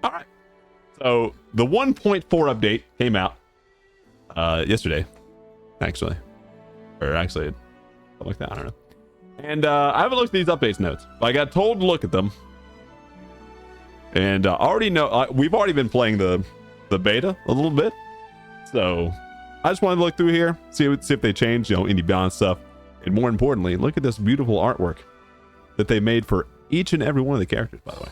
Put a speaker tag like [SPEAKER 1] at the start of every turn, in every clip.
[SPEAKER 1] All right. So the 1.4 update came out yesterday, actually, or actually, something like that. I don't know. And I haven't looked at these updates notes. I got told to look at them, and I already know we've already been playing the beta a little bit, so I just wanted to look through here, see if they changed, you know, any balance stuff, and more importantly, look at this beautiful artwork that they made for each and every one of the characters. By the way,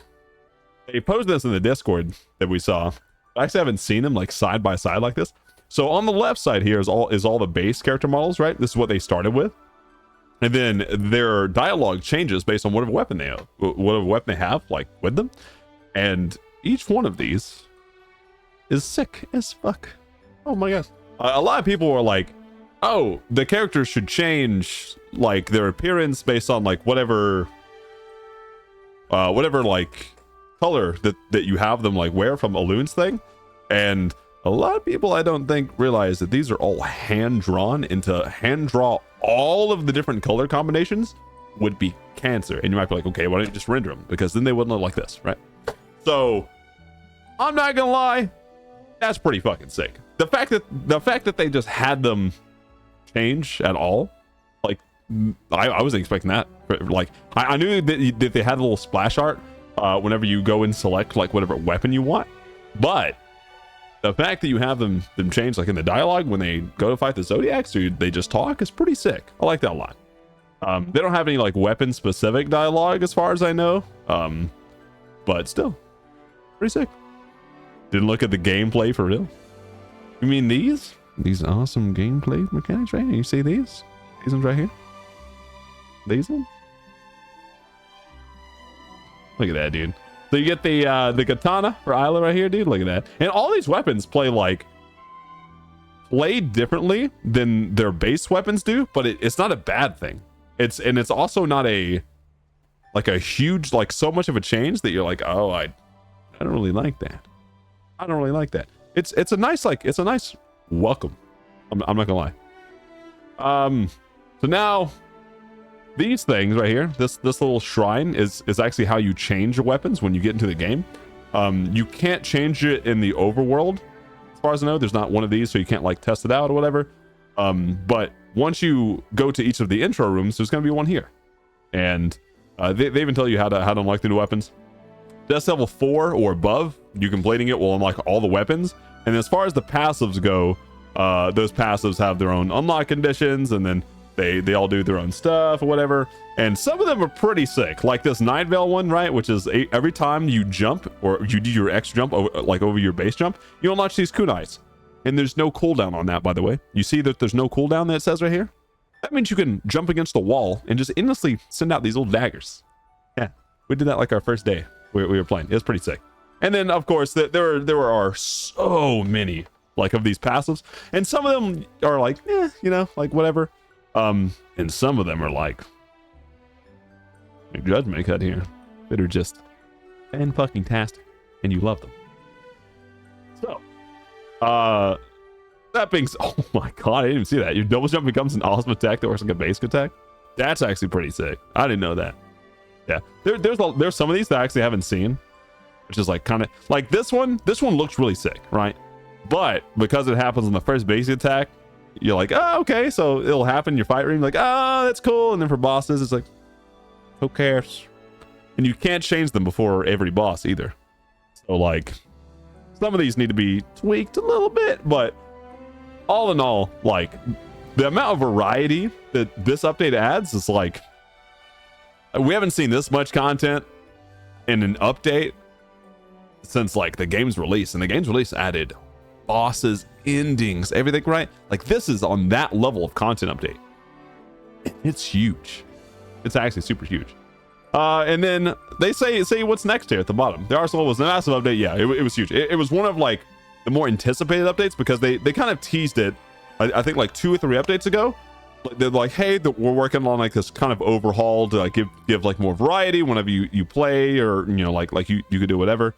[SPEAKER 1] they posted this in the Discord that we saw. I actually haven't seen them like side by side like this. So on the left side here is all the base character models, right? This is what they started with. And then their dialogue changes based on whatever weapon they have, like with them. And each one of these is sick as fuck. Oh my gosh. A lot of people are like, oh, the characters should change like their appearance based on like whatever like color that you have them like wear from Alun's thing. And a lot of people, I don't think, realize that these are all hand drawn. Hand draw all of the different color combinations would be cancer. And you might be like, okay, why don't you just render them? Because then they wouldn't look like this, right? So I'm not gonna lie, that's pretty fucking sick. The fact that they just had them change at all, like I wasn't expecting that. Like I knew that they had a little splash art whenever you go and select like whatever weapon you want, but the fact that you have them change like in the dialogue when they go to fight the Zodiacs or they just talk is pretty sick. I like that a lot. They don't have any like weapon specific dialogue as far as I know, but still pretty sick. Didn't look at the gameplay for real. You mean these awesome gameplay mechanics right here? You see these ones right here? These ones? Look at that, dude. So you get the katana for Isla right here, dude. Look at that. And all these weapons play differently than their base weapons do, but it's not a bad thing. It's also not a huge, like so much of a change that you're like, oh, I don't really like that. I don't really like that. It's a nice welcome. I'm not gonna lie. So now these things right here, this little shrine is actually how you change your weapons when you get into the game. You can't change it in the overworld, as far as I know. There's not one of these, so you can't like test it out or whatever. But once you go to each of the intro rooms, there's gonna be one here, and they even tell you how to unlock the new weapons. Death level 4 or above, you completing it will unlock all the weapons. And as far as the passives go, those passives have their own unlock conditions, and then they all do their own stuff or whatever. And some of them are pretty sick, like this Night Veil one, right? Which is every time you jump or you do your X jump over your base jump, you unlock these kunais. And there's no cooldown on that, by the way. You see that there's no cooldown that it says right here? That means you can jump against the wall and just endlessly send out these little daggers. Yeah, we did that like our first day we were playing. It was pretty sick. And then of course there are so many like of these passives, and some of them are like you know, like whatever, and some of them are like judgment cut here that are just fan-fucking-tastic, and you love them. So that being oh my god, I didn't even see that. Your double jump becomes an awesome attack that works like a basic attack. That's actually pretty sick. I didn't know that. Yeah, there's some of these that I actually haven't seen, which is like kind of like this one looks really sick, right? But because it happens on the first basic attack, you're like, oh, okay, so it'll happen in your fight room, like, oh, that's cool. And then for bosses, it's like, who cares? And you can't change them before every boss either. So like some of these need to be tweaked a little bit, but all in all, like the amount of variety that this update adds is like, we haven't seen this much content in an update since like the game's release, and the game's release added bosses, endings, everything, right? Like this is on that level of content update. It's huge. It's actually super huge. And then they say what's next here at the bottom. The Arsenal was a massive update. Yeah, it was huge. It was one of like the more anticipated updates because they kind of teased it, I think like 2 or 3 updates ago. They're like, hey, we're working on like this kind of overhaul to like give like more variety whenever you play, or you know, like you could do whatever.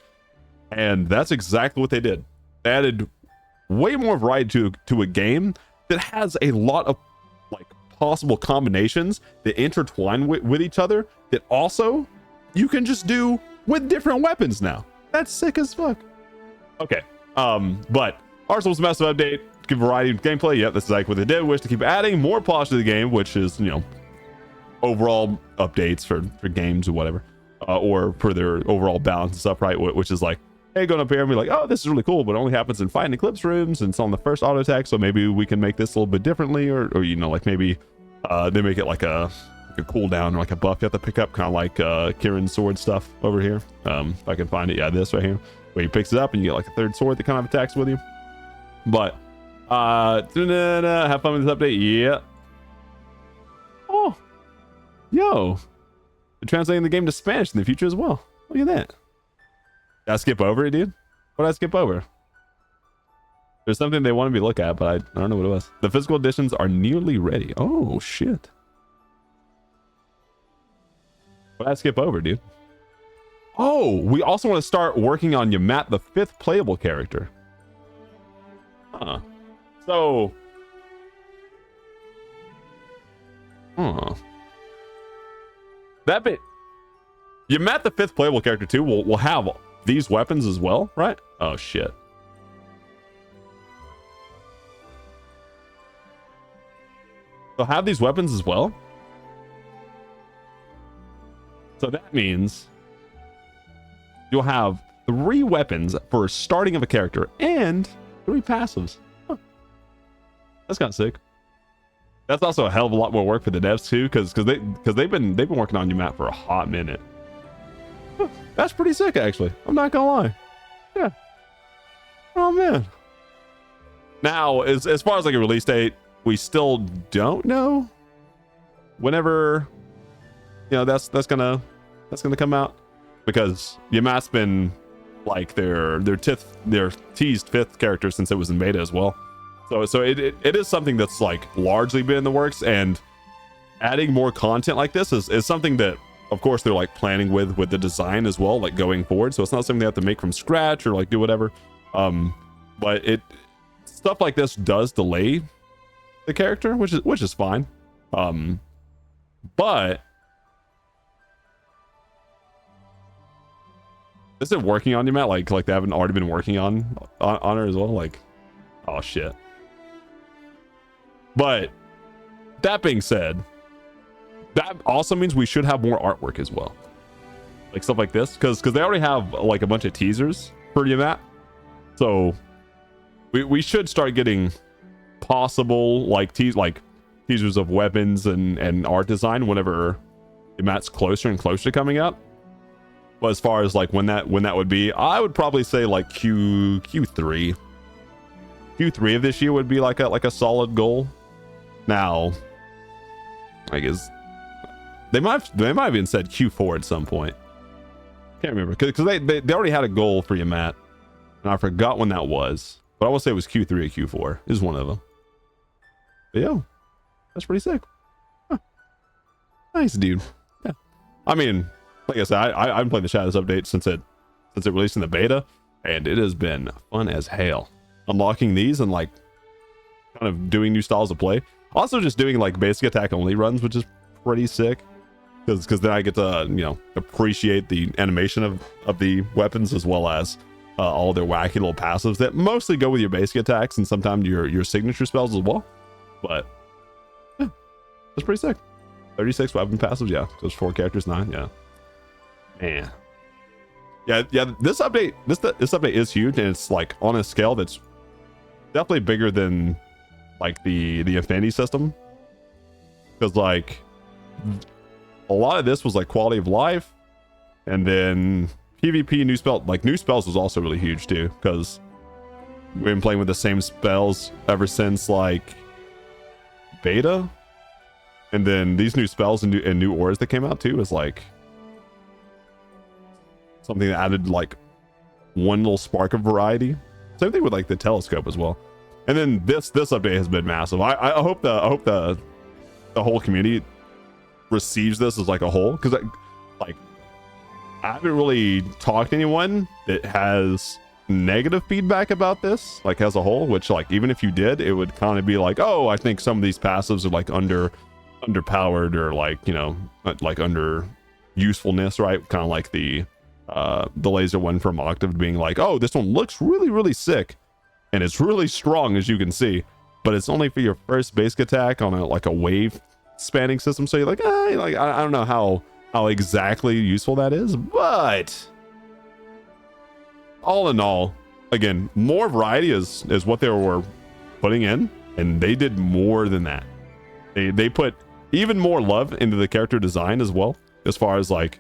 [SPEAKER 1] And that's exactly what they did. They added way more variety to a game that has a lot of like possible combinations that intertwine with each other, that also you can just do with different weapons now. That's sick as fuck. Okay. But Arsenal's massive update, give variety of gameplay. Yep, this is like what they did. Wish to keep adding more polish to the game, which is, you know, overall updates for games or whatever, or for their overall balance and stuff, right? Which is like, hey, going up here and be like, oh, this is really cool, but it only happens in fight and eclipse rooms, and it's on the first auto attack, so maybe we can make this a little bit differently, or you know, like maybe they make it like a cooldown or like a buff you have to pick up, kind of like Kieran's sword stuff over here. If I can find it, yeah, this right here, where he picks it up and you get like a third sword that kind of attacks with you. But have fun with this update. Yeah. Oh, yo, they're translating the game to Spanish in the future as well. Look at that. Did I skip over it, dude? What did I skip over? There's something they wanted me to look at, but I don't know what it was. The physical editions are nearly ready. Oh shit. What did I skip over, dude? Oh, we also want to start working on Yamat, the 5th playable character. Huh. So, that bit, Yamat, the 5th playable character too, will have these weapons as well, right? Oh shit. They'll have these weapons as well. So that means you'll have 3 weapons for starting of a character and 3 passives. Huh. That's kind of sick. That's also a hell of a lot more work for the devs too, because they've been working on Yamat for a hot minute. Huh. That's pretty sick, actually. I'm not gonna lie. Yeah. Oh man. Now, as far as like a release date, we still don't know whenever, you know, that's gonna come out, because Yamat's been like their teased 5th character since it was in beta as well. So it is something that's like largely been in the works, and adding more content like this is something that, of course, they're like planning with the design as well, like going forward. So it's not something they have to make from scratch or like do whatever. But stuff like this does delay the character, which is fine. But is it working on Yamat? Like they haven't already been working on her as well? Like, oh shit. But that being said, that also means we should have more artwork as well, like stuff like this, because they already have like a bunch of teasers for Yamat. So we should start getting possible like teasers of weapons and art design whenever Yamat's closer and closer to coming out. But as far as like when that would be, I would probably say like Q3 of this year would be like a solid goal. Now, I guess they might have even said Q4 at some point. Can't remember, because they already had a goal for Yamat, and I forgot when that was. But I will say it was Q3 or Q4 is one of them. But yeah, that's pretty sick. Huh. Nice, dude. Yeah, I mean, like I said, I haven't played the Shadows update since it released in the beta, and it has been fun as hell unlocking these and like kind of doing new styles of play. Also just doing like basic attack only runs, which is pretty sick, because then I get to, you know, appreciate the animation of the weapons, as well as all their wacky little passives that mostly go with your basic attacks and sometimes your signature spells as well. But yeah, that's pretty sick. 36 weapon passives, yeah. Those 4 characters, 9, yeah. Man. Yeah, this update is huge, and it's like on a scale that's definitely bigger than like the Infinity system, because like a lot of this was like quality of life, and then PvP new spells was also really huge too, because we've been playing with the same spells ever since like beta, and then these new spells and new auras that came out too is like something that added like one little spark of variety. Same thing with like the telescope as well. And then this update has been massive. I hope the whole community receives this as like a whole, because like I haven't really talked to anyone that has negative feedback about this like as a whole, which like even if you did, it would kind of be like, oh, I think some of these passives are like underpowered, or like, you know, like under usefulness, right? Kind of like the the laser one from Octave being like, oh, this one looks really, really sick. And it's really strong, as you can see, but it's only for your first basic attack on a wave spanning system. So you're like, I don't know how exactly useful that is, but all in all, again, more variety is what they were putting in, and they did more than that. They put even more love into the character design as well, as far as like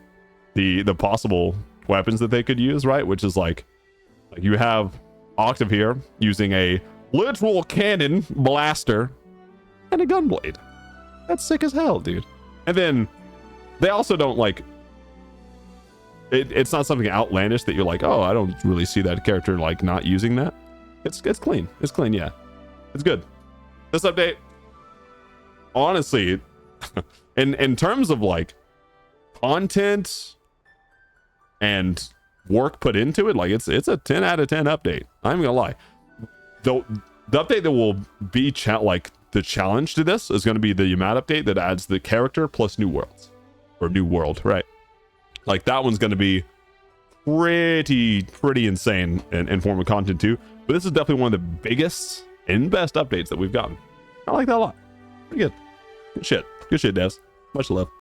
[SPEAKER 1] the possible weapons that they could use, right? Which is like you have Octave here using a literal cannon blaster and a gunblade. That's sick as hell, dude. And then they also don't like it's not something outlandish that you're like, oh, I don't really see that character like not using that. It's clean. It's clean, yeah. It's good. This update, honestly, in terms of like content and work put into it, like it's a 10 out of 10 update. I'm gonna lie. The update that will be like the challenge to this is going to be the Yamat update that adds the character plus new worlds, or new world, right? Like that one's going to be pretty insane in form of content too. But this is definitely one of the biggest and best updates that we've gotten. I like that a lot. Pretty good. Good shit, devs. Much love.